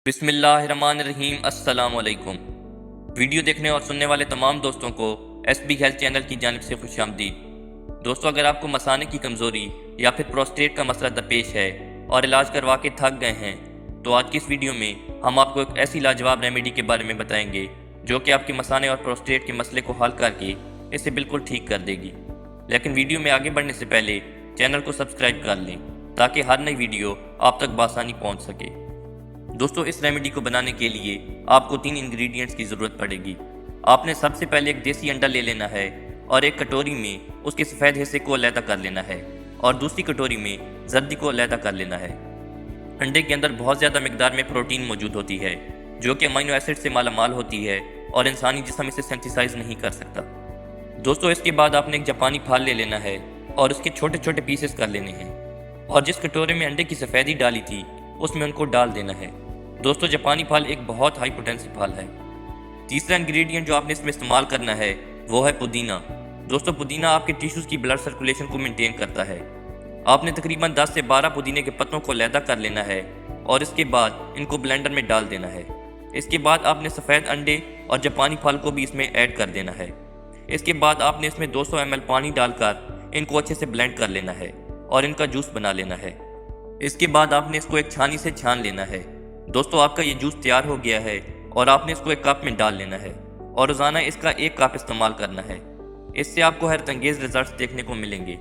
बिस्मिल्लाहिर्रहमानिर्रहीम अस्सलाम वालेकुम। वीडियो देखने और सुनने वाले तमाम दोस्तों को एसबी हेल्थ चैनल की जानिब से खुशामदीद। दोस्तों, अगर आपको मसाने की कमज़ोरी या फिर प्रोस्टेट का मसला दरपेश है और इलाज करवा के थक गए हैं, तो आज की इस वीडियो में हम आपको एक ऐसी लाजवाब रेमेडी के बारे में बताएंगे जो कि आपके मसाने और प्रोस्टेट के मसले को हल करके इसे बिल्कुल ठीक कर देगी। लेकिन वीडियो में आगे बढ़ने से पहले चैनल को सब्सक्राइब कर लें ताकि हर नई वीडियो आप तक बआसानी पहुँच सके। दोस्तों, इस रेमेडी को बनाने के लिए आपको 3 इंग्रेडिएंट्स की ज़रूरत पड़ेगी। आपने सबसे पहले एक देसी अंडा ले लेना है और एक कटोरी में उसके सफ़ेद हिस्से को अलहदा कर लेना है और दूसरी कटोरी में जर्दी को अलहदा कर लेना है। अंडे के अंदर बहुत ज़्यादा मिकदार में प्रोटीन मौजूद होती है जो कि अमीनो एसिड से मालामाल होती है और इंसानी जिस्म इसे सिंथेसाइज नहीं कर सकता। दोस्तों, इसके बाद आपने एक जापानी फल ले लेना है और उसके छोटे छोटे पीसेस कर लेने हैं और जिस कटोरे में अंडे की सफ़ेदी डाली थी उसमें उनको डाल देना है। दोस्तों, जापानी फल एक बहुत हाई पोटेंसी फल है। तीसरा इंग्रेडिएंट जो आपने इसमें इस्तेमाल करना है वो है पुदीना। दोस्तों, पुदीना आपके टिश्यूज़ की ब्लड सर्कुलेशन को मेंटेन करता है। आपने तकरीबन 10 से 12 पुदीने के पत्तों को अलहदा कर लेना है और इसके बाद इनको ब्लेंडर में डाल देना है। इसके बाद आपने सफ़ेद अंडे और जापानी फल को भी इसमें ऐड कर देना है। इसके बाद आपने इसमें 200 ml पानी डालकर इनको अच्छे से ब्लेंड कर लेना है और इनका जूस बना लेना है। इसके बाद आपने इसको एक छानी से छान लेना है। दोस्तों, आपका ये जूस तैयार हो गया है और आपने इसको एक कप में डाल लेना है और रोज़ाना इसका 1 कप इस्तेमाल करना है। इससे आपको हैरतअंगेज़ रिजल्ट्स देखने को मिलेंगे।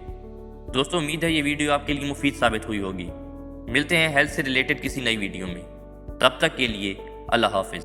दोस्तों, उम्मीद है ये वीडियो आपके लिए मुफीद साबित हुई होगी। मिलते हैं हेल्थ से रिलेटेड किसी नई वीडियो में। तब तक के लिए अल्लाह हाफिज़।